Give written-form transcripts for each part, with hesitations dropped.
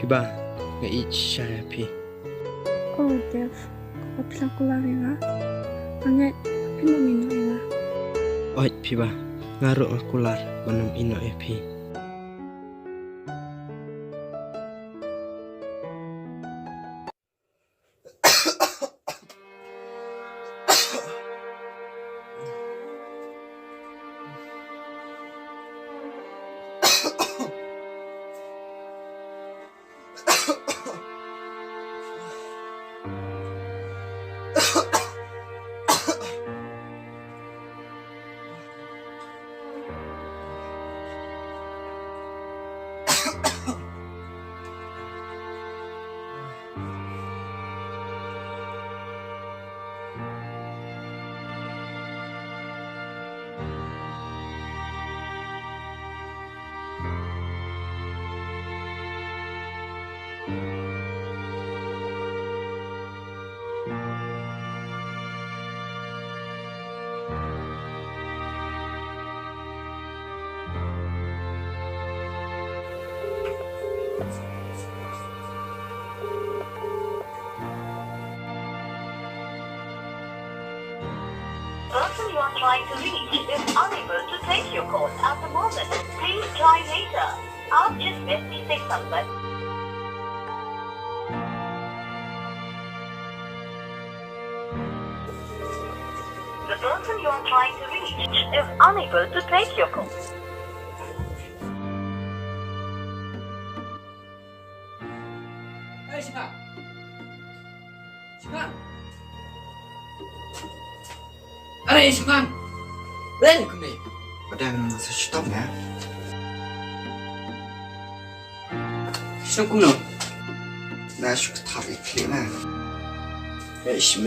ba nga saya pi. Oh, Dev, kapla ko lang nga. Angit, pinamino nga. Oit pi ba ngaro ang kular manam ino pi. person you are trying to reach is unable to take your call at the moment. Please try later. आप जिस व्यक्ति से संपर्क The person you are trying to reach is unable to take your call. Hey, shym. Shym. Aray, shym. Lên KhuBlei. Padahal sa stop ya. Stop kuno. Na syuk tabi klina. Hey, shym.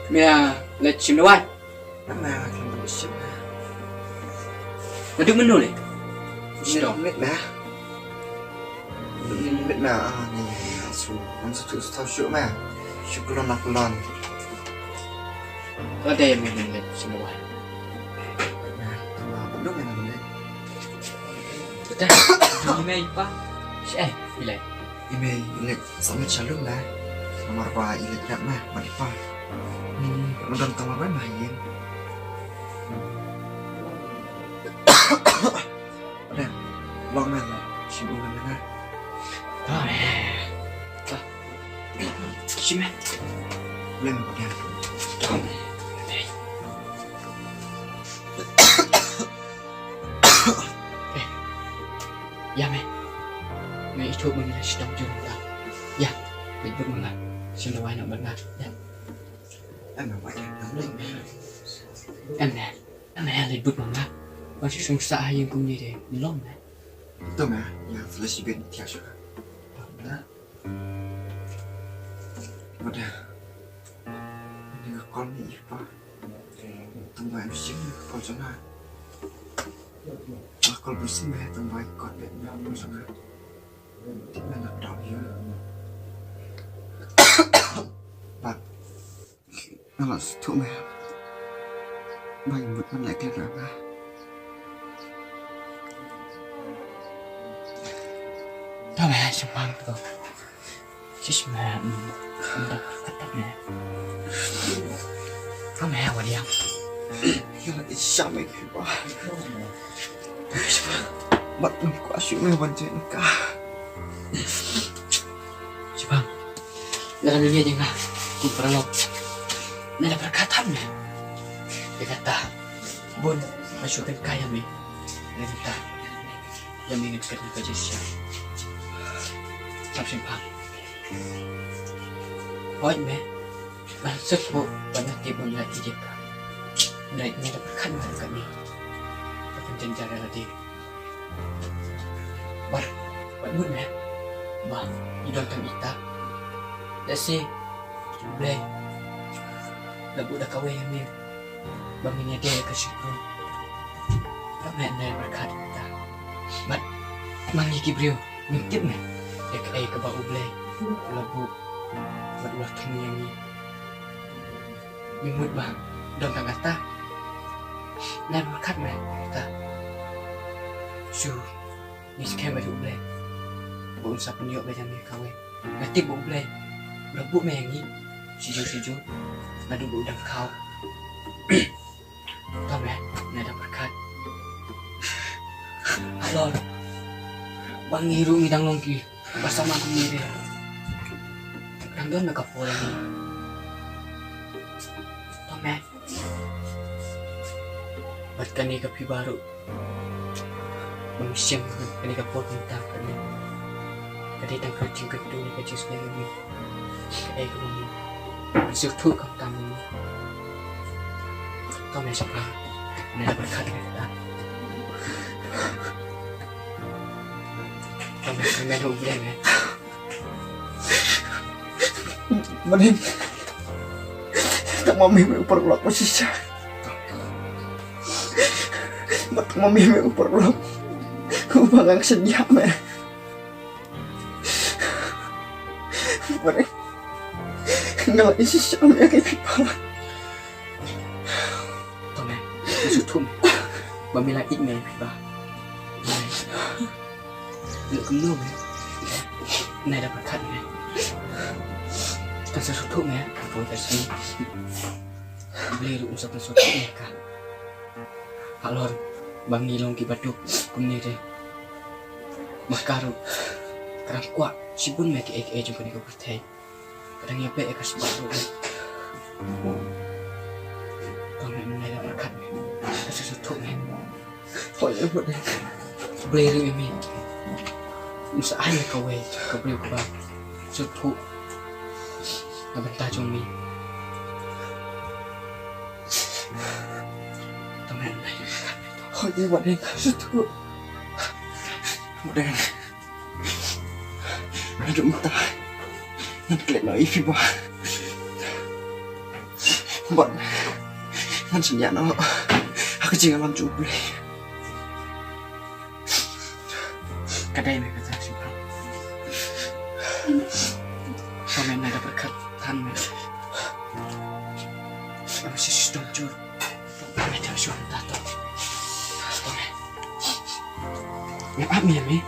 Mia, let shym đâu ai? Na kan syuk. Mà đứng bên nơi này. Stop mit na. Mit na ni su man su tu stop syuk ma. Syuk kulon nak kulon. Có đây mình let shym đâu ai? Đúng là mình. Betul. Email pa. Bila? Email ilik sama calum na. Nomor pa ilik nak ma, mari pa. Nonton kamar ba mahin. Ada. Long na la. Shibun na. Thôi. Thôi. Shym. Lên một đèn. Không. Ya mẹ. Mẹ ít thuốc mình là sẽ đóng chung ta. Ya. Định bước mình là. Shym đâu ai nào bật ra. Ya. Em mà vậy nóng lên mẹ. Em nè lên bước mình ra. Và sẽ sống xa hay cũng như thế. Mình lông nè. Tôi mà nhà flash bên theo chưa? Đó. Một đèn. Nhưng con nghĩ pa. Tông bài nó xíu con cho nào. Kalau bersih meh tambah ikut bet meh apa sangat. Tidak nak tahu ya. Bak, kalau tu meh, bayi mut mana lagi lama. Thôi mẹ shym mang thôi. Chứ mẹ không được cắt tóc nè. Thôi mẹ vào đi ăn. Ya, isya meh kiba. Mat nam ko asyik meh bantuin kah. Shym. Dalam dunia jangan ku perlu. Nada berkata meh. Dia kata, "Bun, masukkan kaya meh." Dia kata, "Yang mengingatkan kerja siang." Trong shym. Hỏi mẹ, bạn sức bộ và nhắc tiếp một lại thì dịp cả. Đây mẹ đã khăn vào cả mình. Và phần chân ra là đi. Bạn muốn mẹ. Mà, đi đón thằng Ita. Đã xê, KhuBlei. Là bộ đã kawin em. Và mình nhà đê cả shym. Và mẹ này berkat kita. Bạn, mang đi KhuBlei. Mình tiếp mẹ. Để cái ấy cả bà KhuBlei. Là bộ. Buat ulah kini yang ni. Mimut bang, dong tak kata. Nan berkat meh kata. Su, Ni scam baju KhuBlei. Bukan siapa niok belajar ni kau. Nanti KhuBlei. Rebut mengi. Sijur. Ngadu udang kau. Tahu nada berkat. Halo. Bang ngiru ngidang longki bersama aku ni dia. Ranggan nak kapol ni. Tahu Buatkan ni kapi baru. Bang shym kani kapol minta kani. Kadi tang kerjing kedua ni kerja sebenarnya ni. Kadai kau ni. Masuk tu kau tamu ni. Tahu siapa? Nada berkat ni kita. Kami KhuBlei Manin tak mami me upar ulap posisi. Tak mami me upar ulap. Ubangang sedia me. Manin ngal isi syam ya kay pipa. Tahu masuk tu. Mami lagi ni pipa. Lựa cấm nô mẹ. Này là bật khẩn mẹ. Tao sẽ sốt thuốc mẹ. Rồi ta sẽ beli rụng sắp sốt thuốc mẹ cả. Hak lor bang ni long ki baduk kum ni de. Makaru. Kadang kuat shibun mẹ ki jumpa ni kau pertai. Kadang ya pe ka sebab tu. Tao mẹ này là bật khẩn mẹ. Tao sẽ sốt thuốc mẹ. Hỏi em vậy. Beli rụng mẹ. Musa ai kau KhuBlei kau sốt thuốc là benda Jong I. Teman lain. Hỏi em vậy sốt thuốc. Đen. Aduh mata. Nanti kelihatan nói pipa. Bọn Ngănสัญญาณnó. Aku jangan lanjut KhuBlei. Kadai mereka tak suka. Sampai nak dapat katan mereka. Masih sistem jur. Mereka suam tato. Sampai. Yang apa ni?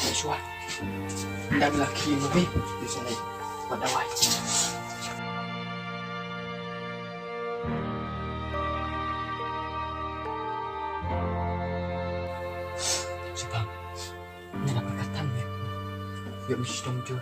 Tak suat. Dah berlaki lebih. Di sana pada wajib. Ya mesti dong jur.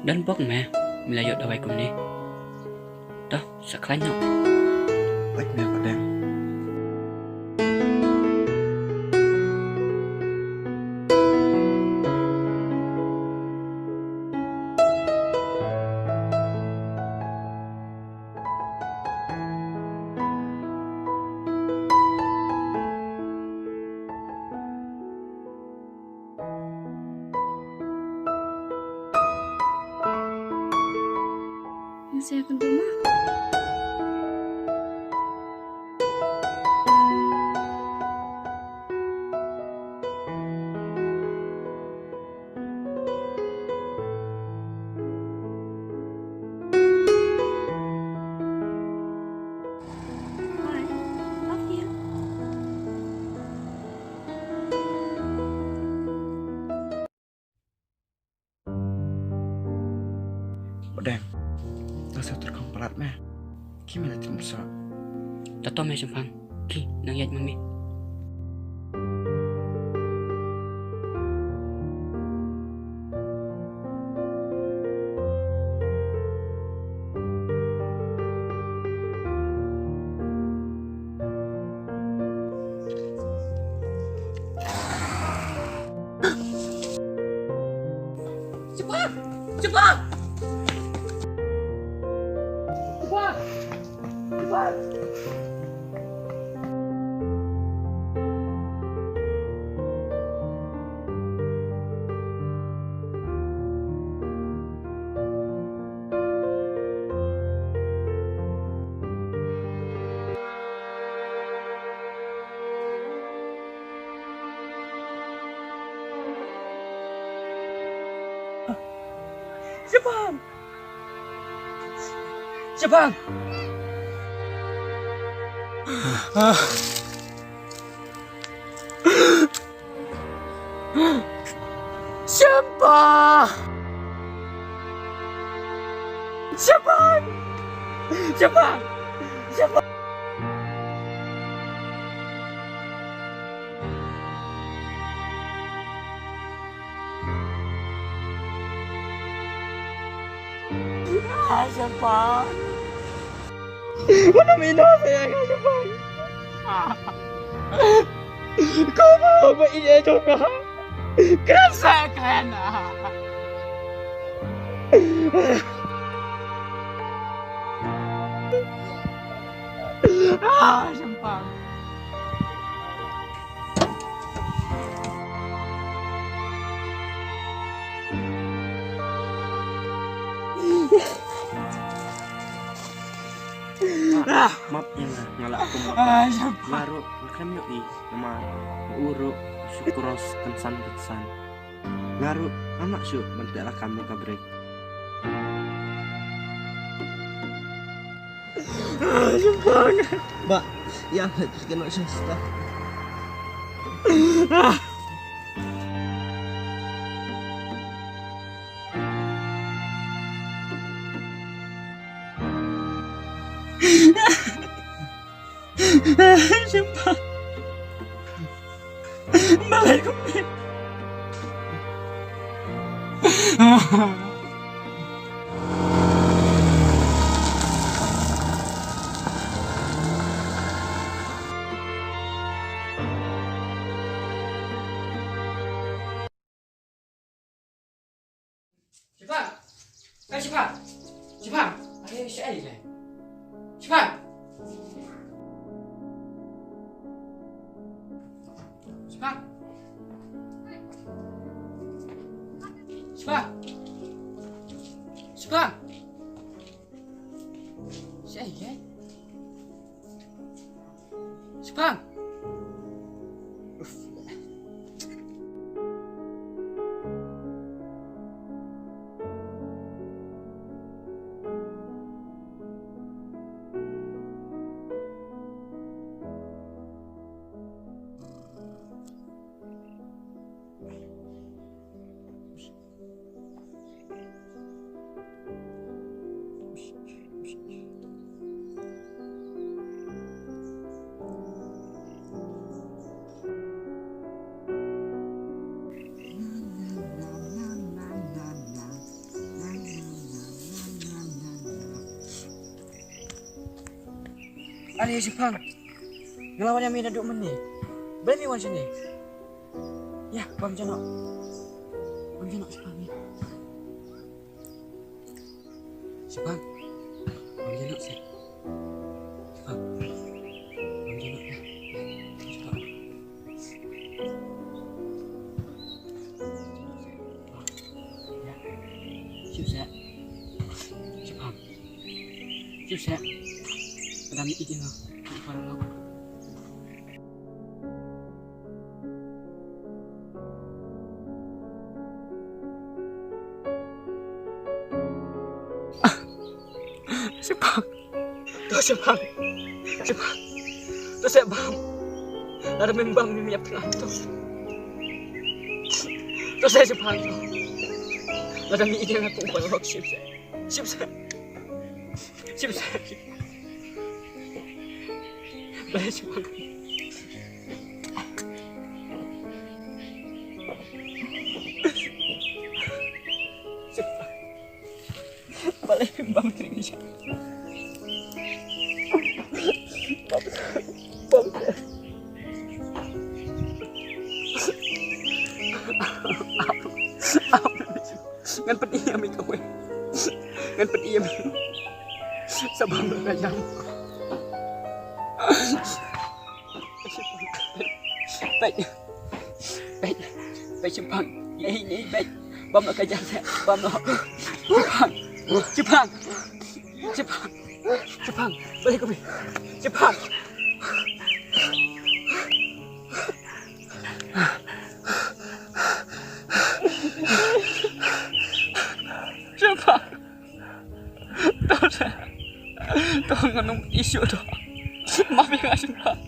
Dan bok mẹ melayot dawai kum ni. Dah sekelanya. Baik ni apa dah? Saya akan rumah. đèn ta sẽ thật không bật mẹ khi mà lại tìm sợ Tato may sumpang. Ki, nangyayat mami. Cepat! Cepat! Cepat! Cepat! Shybun! Shybun! SngewBha! Shybun! Shybun! Shybun! Shybun! Mana minum saya kan Shybun? Kau mau Baieid juga? Kerasa kan? Shybun. Maaf ya ngalah aku baru makan nyoi nama uruk syukuros kensan ngaru anak syuk mentela kamu kabre Shybun Mbak yang harus kena syasta Shybun. Balik ko. Shybun. Shybun. Shybun. Ayo saya ni. Shybun. Shybun. Shybun. Shybun. Saya ni. Shybun. Ali Shybun. Ngelawan yang mina duk meni. Berani wan sini. Ya, bang janok. Bang janok Shybun ni. Shybun. Bang janok sih. Shybun. Bang janok ya. Shybun. Ya. Siap saya. Shybun. Siap saya. Dami ide nga. Parang ako. Shybun. Thoh Shybun. Shybun. Thoh Shybun. Ada membang ni apa lah tu. Thoh Shybun. Ada mi ide nga kung paano mag-ship saya. Shym. Baik shym. Balik bam kering siya. Bam. Ngan pediam ikaw eh. Ngan pediam. Sa bam na kayang. Baik simpang. Ini baik. Bam na kayang. Bam na. Simpang. Balik ko. Simpang. Tuh nganong isu tuh. Maaf ya nggak simpang.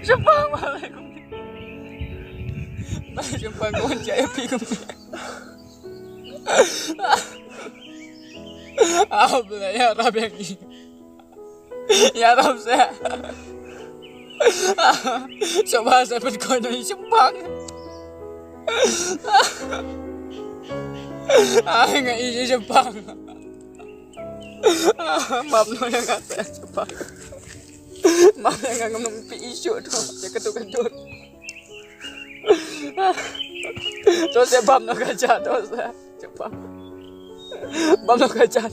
Simpang balik ko. Balik simpang ko jaya pikum. Khublei iarap yang ini. Iarap saya. Coba saya berkono simpang. Nggak isi Jepang. Maaf no yang nggak saya Jepang. Maaf yang nggak ngomong isu tuh. Ya ketut. Tuh saya bam no gajah tuh saya Jepang. Bam no gajah.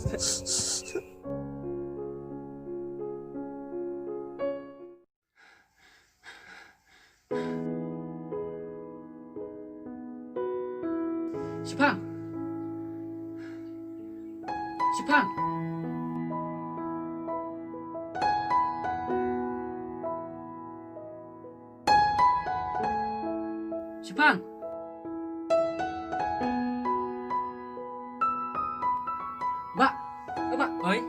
Simpang. Bác, các bạn ấy,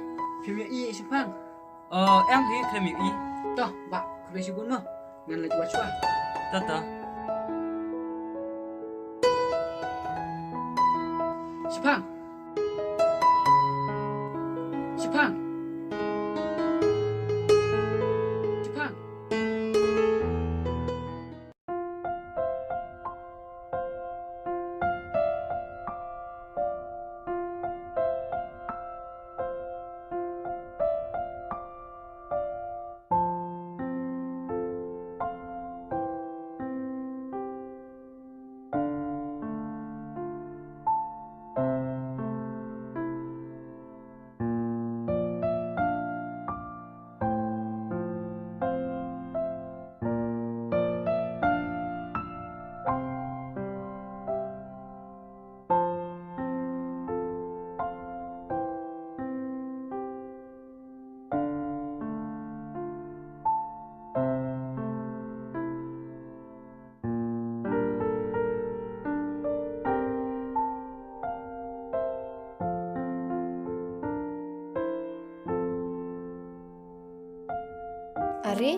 phim y simpang. Em thấy phim y. Toh, bác, KhuBlei shibun no. Ngan lagi wachwa. Tata. Simpang. Are?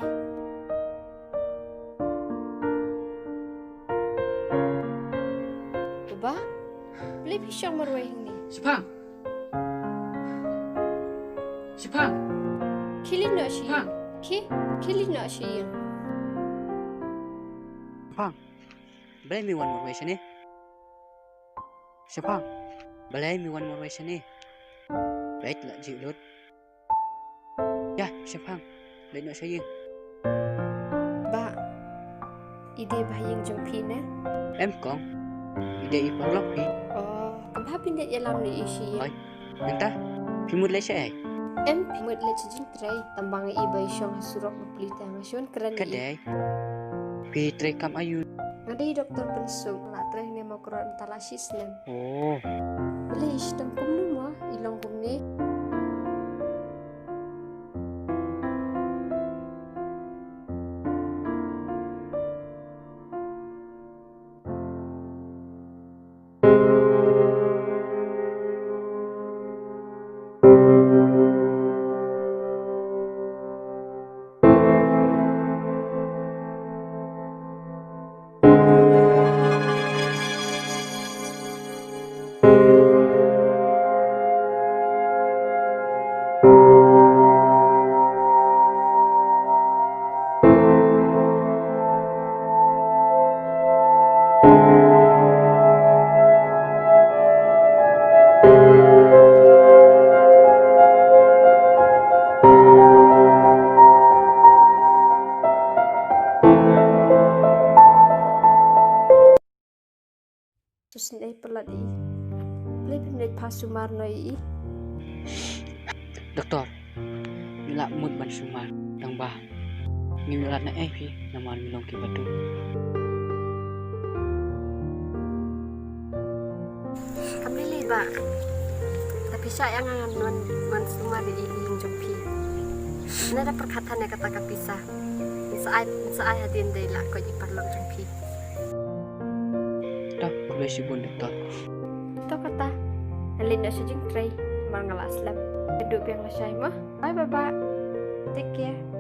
Ba? Beli pisang marway ni. Simpang. Kilin na siya. Kilin na siya. Simpang. Balay mi one more way siya ni. Simpang. Balay mi one more way siya ni. Right là chịu lốt. Ya, Simpang. Lấy nó siya. Ba. Ide bahayang jong pina. Em con. Ide ipang lóc đi. Kampa pindah yalam ni isi. Oi. Nanta. Pimut lấy siya eh. Em pimut le jing tray tambang ibay siyang surok maplita ngayon keren ni. Kadai. Pi tray kam ayu. Ngadai doktor pensung la tray ni mau keluar mentalasis nem. Oh. Beli istem kumnu mah ilong kumni. bisne pelat I. Play pemnet pasumar noi I. Doktor, mila mood ban sumar dang bah. Ngimilat na pi naman milong ki batu. Kami liba. Tapi sayang wan sumar I yung jumpi. Nada perkataan yang kata kapisah. Saat hadin day lah kau iparlang jumpi. Dah, KhuBlei shibun doktor. Ito kata, halin na siya Jing try, mga ngalaslam. Hidup yang lasay mo. Bye bye. Take care.